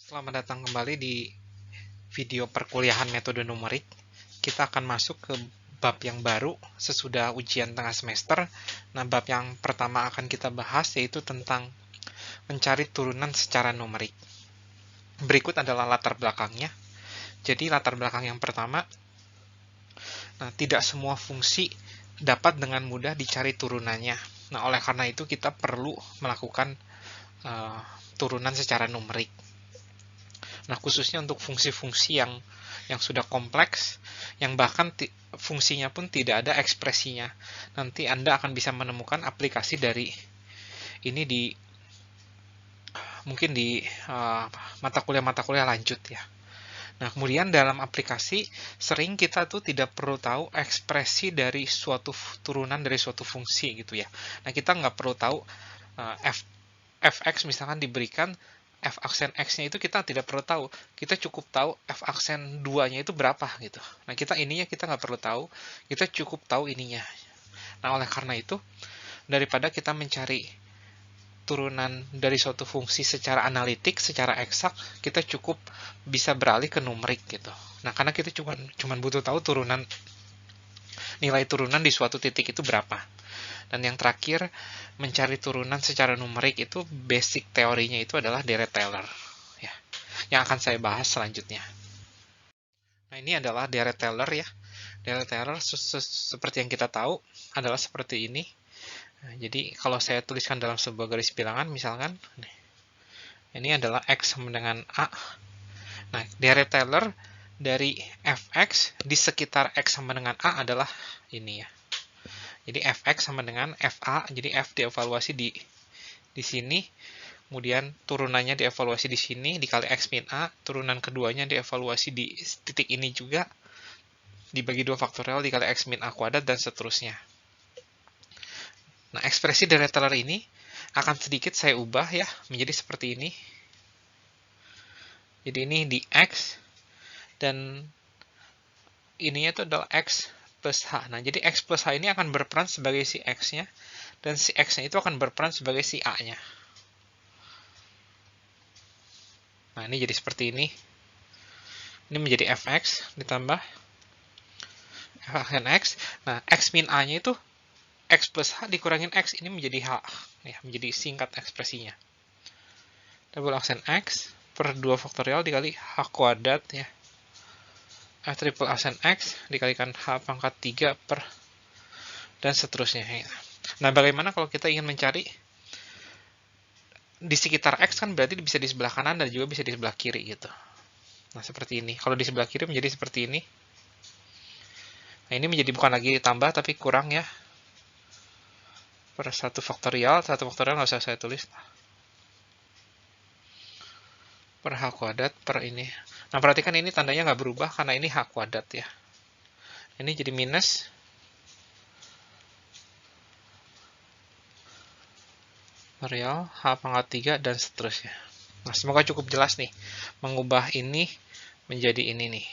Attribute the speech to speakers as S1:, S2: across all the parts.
S1: Selamat datang kembali di video perkuliahan metode numerik. Kita akan masuk ke bab yang baru sesudah ujian tengah semester. Nah, bab yang pertama akan kita bahas yaitu tentang mencari turunan secara numerik. Berikut adalah latar belakangnya. Jadi, latar belakang yang pertama, tidak semua fungsi dapat dengan mudah dicari turunannya. Nah, oleh karena itu kita perlu melakukan turunan secara numerik. Nah, khususnya untuk fungsi-fungsi yang sudah kompleks, yang bahkan fungsinya pun tidak ada ekspresinya. Nanti Anda akan bisa menemukan aplikasi dari ini mungkin di mata kuliah lanjut ya. Nah, kemudian dalam aplikasi sering kita tuh tidak perlu tahu ekspresi dari suatu turunan dari suatu fungsi gitu ya. Nah, kita nggak perlu tahu fx misalkan diberikan f aksen x-nya itu kita tidak perlu tahu. Kita cukup tahu f aksen 2-nya itu berapa gitu. Nah, kita nggak perlu tahu, kita cukup tahu ininya. Nah, oleh karena itu, daripada kita mencari turunan dari suatu fungsi secara analitik, secara eksak, kita cukup bisa beralih ke numerik gitu. Nah, karena kita cuma butuh tahu nilai turunan di suatu titik itu berapa. Dan yang terakhir, mencari turunan secara numerik itu basic teorinya itu adalah Dirac-Taylor. Ya, yang akan saya bahas selanjutnya. Nah, ini adalah Dirac-Taylor ya. Dirac-Taylor seperti yang kita tahu adalah seperti ini. Nah, jadi kalau saya tuliskan dalam sebuah garis bilangan, misalkan ini adalah X sama dengan A. Nah, Dirac-Taylor dari Fx di sekitar X sama dengan A adalah ini ya. Jadi Fx sama dengan Fa, jadi F dievaluasi di sini, kemudian turunannya dievaluasi di sini, dikali X min A, turunan keduanya dievaluasi di titik ini juga, dibagi 2 faktorial, dikali X min A kuadrat, dan seterusnya. Nah, ekspresi Dirac-Taylor ini akan sedikit saya ubah ya, menjadi seperti ini. Jadi ini di X, dan ininya itu adalah X plus H. Nah, jadi X plus H ini akan berperan sebagai si X-nya, dan si X-nya itu akan berperan sebagai si A-nya. Nah, ini jadi seperti ini. Ini menjadi Fx ditambah F aksen X. Nah, X min A-nya itu X plus H dikurangin X. Ini menjadi H. Ya, menjadi singkat ekspresinya. Double aksen X per 2 faktorial dikali H kuadrat ya. F triple aksen X dikalikan H pangkat 3 per dan seterusnya. Nah, bagaimana kalau kita ingin mencari di sekitar X kan berarti bisa di sebelah kanan dan juga bisa di sebelah kiri gitu. Nah, seperti ini. Kalau di sebelah kiri menjadi seperti ini. Nah, ini menjadi bukan lagi ditambah tapi kurang ya. Per 1 faktorial nggak usah saya tulis. Per H kuadrat per ini. Nah, perhatikan ini tandanya nggak berubah karena ini H kuadrat ya. Ini jadi minus real H pangkat 3 dan seterusnya. Nah, semoga cukup jelas nih mengubah ini menjadi ini nih,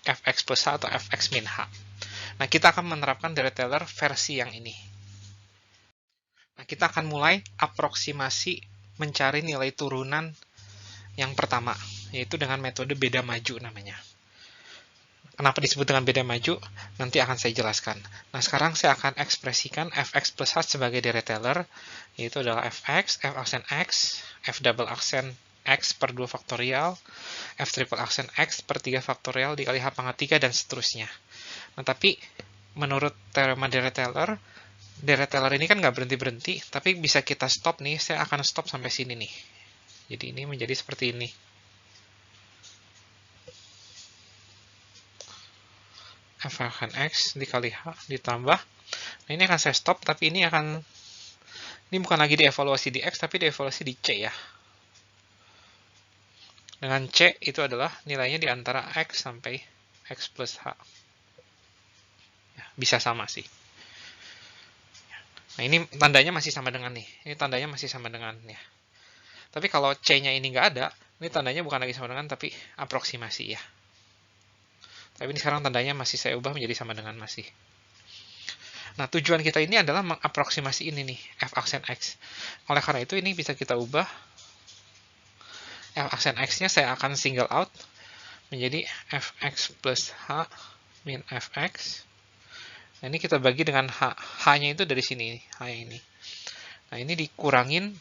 S1: Fx plus H atau Fx min H. Nah, kita akan menerapkan Dirac-Taylor versi yang ini. Nah, kita akan mulai aproksimasi mencari nilai turunan yang pertama, yaitu dengan metode beda maju namanya. Kenapa disebut dengan beda maju? Nanti akan saya jelaskan. Nah, sekarang saya akan ekspresikan Fx plus H sebagai Dirac-Taylor, yaitu adalah Fx, F aksen X, F double aksen X per 2 faktorial, F triple aksen X per 3 faktorial dikali H pangkat 3, dan seterusnya. Nah, tapi menurut teorema Dirac-Taylor, Dirac-Taylor ini kan nggak berhenti-berhenti, tapi bisa kita stop nih, saya akan stop sampai sini nih. Jadi ini menjadi seperti ini. F aksen X dikali H ditambah. Nah, ini akan saya stop, tapi ini bukan lagi dievaluasi di X, tapi dievaluasi di C ya. Dengan C itu adalah nilainya di antara X sampai X plus H. Ya, bisa sama sih. Nah, ini tandanya masih sama dengan nih. Ini tandanya masih sama dengan ya. Tapi kalau C-nya ini nggak ada, ini tandanya bukan lagi sama dengan, tapi aproksimasi ya. Tapi ini sekarang tandanya masih saya ubah menjadi sama dengan masih. Nah, tujuan kita ini adalah mengaproksimasi ini nih, F aksen X. Oleh karena itu, ini bisa kita ubah f aksen x-nya saya akan single out menjadi fx plus h min fx. Nah, ini kita bagi dengan h. H-nya itu dari sini, h ini. Nah, ini dikurangin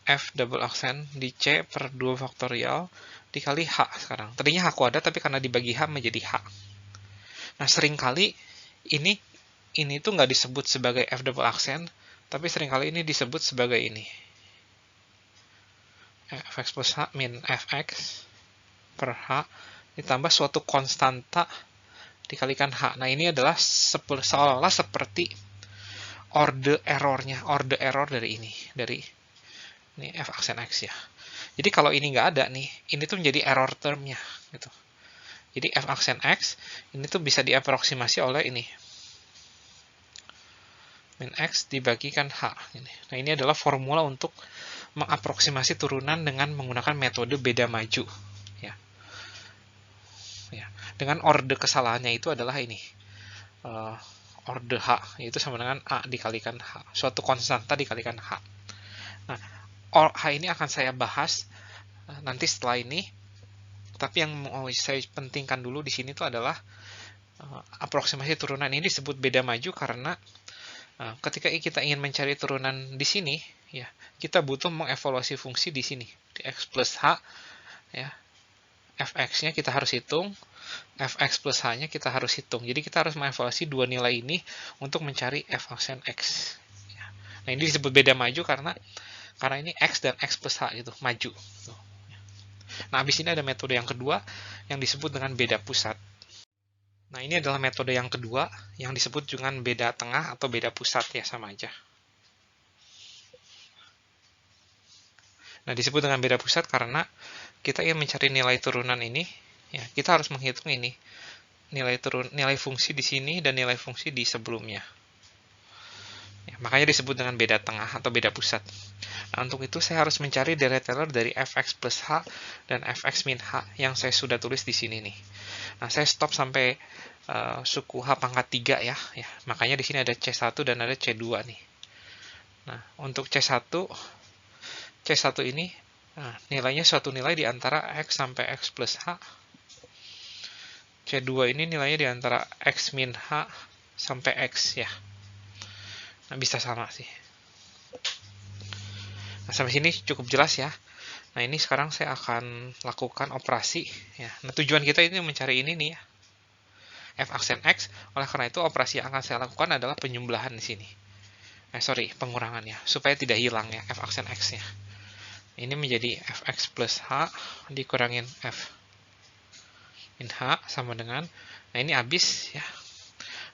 S1: f double aksen di c per 2 faktorial dikali h sekarang. Tadinya h kuadrat, tapi karena dibagi h menjadi h. Nah, seringkali ini tuh nggak disebut sebagai f double aksen, tapi seringkali ini disebut sebagai ini. Fx plus h min fx per h ditambah suatu konstanta dikalikan h. Nah, ini adalah seolah-olah seperti order error dari ini f aksen x ya. Jadi kalau ini nggak ada nih, ini tuh menjadi error termnya gitu. Jadi f aksen x ini tuh bisa diaproksimasi oleh ini min x dibagikan h. Nah, ini adalah formula untuk mengaproksimasi turunan dengan menggunakan metode beda maju ya. Dengan order kesalahannya itu adalah ini order h, yaitu sama dengan a dikalikan h, suatu konstanta dikalikan h. Nah, h ini akan saya bahas nanti setelah ini, tapi yang mau saya pentingkan dulu di sini itu adalah aproksimasi turunan ini disebut beda maju karena ketika kita ingin mencari turunan di sini, ya kita butuh mengevaluasi fungsi di sini, di x plus h, ya fx-nya kita harus hitung, fx plus h-nya kita harus hitung. Jadi kita harus mengevaluasi dua nilai ini untuk mencari f aksen x. Nah, ini disebut beda maju karena ini x dan x plus h gitu, maju. Nah, habis ini ada metode yang kedua yang disebut dengan beda pusat. Nah, ini adalah metode yang kedua yang disebut dengan beda tengah atau beda pusat, ya sama aja. Nah, disebut dengan beda pusat karena kita ingin mencari nilai turunan ini, ya kita harus menghitung ini nilai fungsi di sini dan nilai fungsi di sebelumnya. Ya, makanya disebut dengan beda tengah atau beda pusat. Nah, untuk itu saya harus mencari Dirichlet dari fx plus h dan fx min h yang saya sudah tulis di sini nih. Nah, saya stop sampai suku h pangkat 3 ya. Makanya di sini ada C1 dan ada C2 nih. Nah, untuk C1 ini nilainya suatu nilai di antara x sampai x plus h. C2 ini nilainya di antara x min h sampai x ya. Nah, bisa sama sih. Nah, sampai sini cukup jelas ya. Nah, ini sekarang saya akan lakukan operasi ya. Nah, tujuan kita ini mencari ini nih ya, f aksen x. Oleh karena itu operasi yang akan saya lakukan adalah penyembelahan di sini. Pengurangan ya, supaya tidak hilang ya f aksen x-nya. Ini menjadi fx plus h dikurangin f min h sama dengan, nah ini habis ya.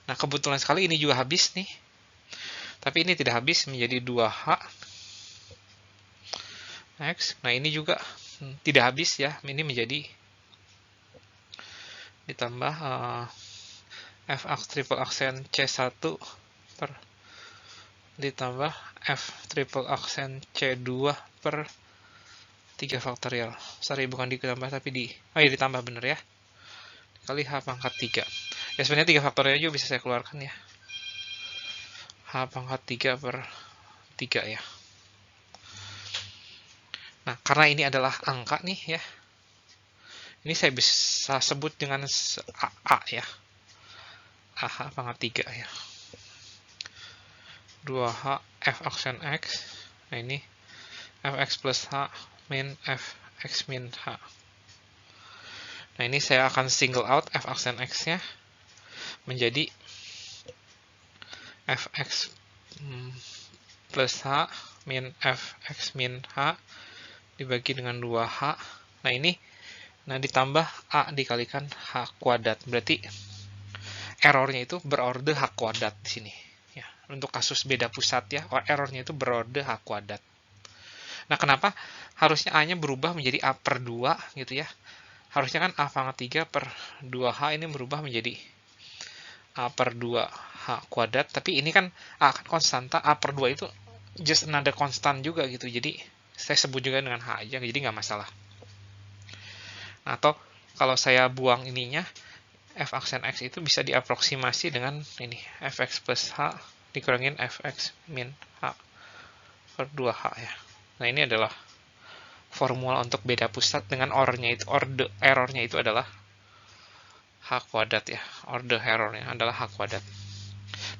S1: Nah, kebetulan sekali ini juga habis nih. Tapi ini tidak habis, menjadi 2h x. Nah, ini juga tidak habis ya. Ini menjadi ditambah f triple aksen C1 per ditambah f triple aksen C2 per 3 faktorial. Sorry, bukan ditambah tapi ditambah bener ya. Kali h pangkat 3. Ya sebenarnya 3 faktorial juga bisa saya keluarkan ya. H pangkat 3 per 3 ya. Nah, karena ini adalah angka nih ya. Ini saya bisa sebut dengan A ya. AH pangkat 3 ya. 2H F aksen X. Nah, ini Fx plus H min Fx min H. Nah, ini saya akan single out F aksen X-nya menjadi Fx plus H min Fx min H dibagi dengan 2H. Nah, ini ditambah A dikalikan H kuadrat. Berarti errornya itu berorder H kuadrat di sini. Ya, untuk kasus beda pusat ya, errornya itu berorder H kuadrat. Nah, kenapa harusnya A-nya berubah menjadi A per 2 gitu ya? Harusnya kan A pangkat 3 per 2H ini berubah menjadi A per 2H kuadrat. Tapi ini kan A kan konstanta, A per 2 itu just another constant juga gitu. Jadi, saya sebut juga dengan H aja, jadi nggak masalah. Atau kalau saya buang ininya, f aksen x itu bisa diaproksimasi dengan ini, fx plus h dikurangin fx min h per 2h ya. Nah, ini adalah formula untuk beda pusat dengan order errornya itu adalah H kuadrat ya. Order errornya adalah H kuadrat.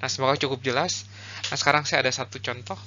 S1: Nah, semoga cukup jelas. Nah, sekarang saya ada satu contoh.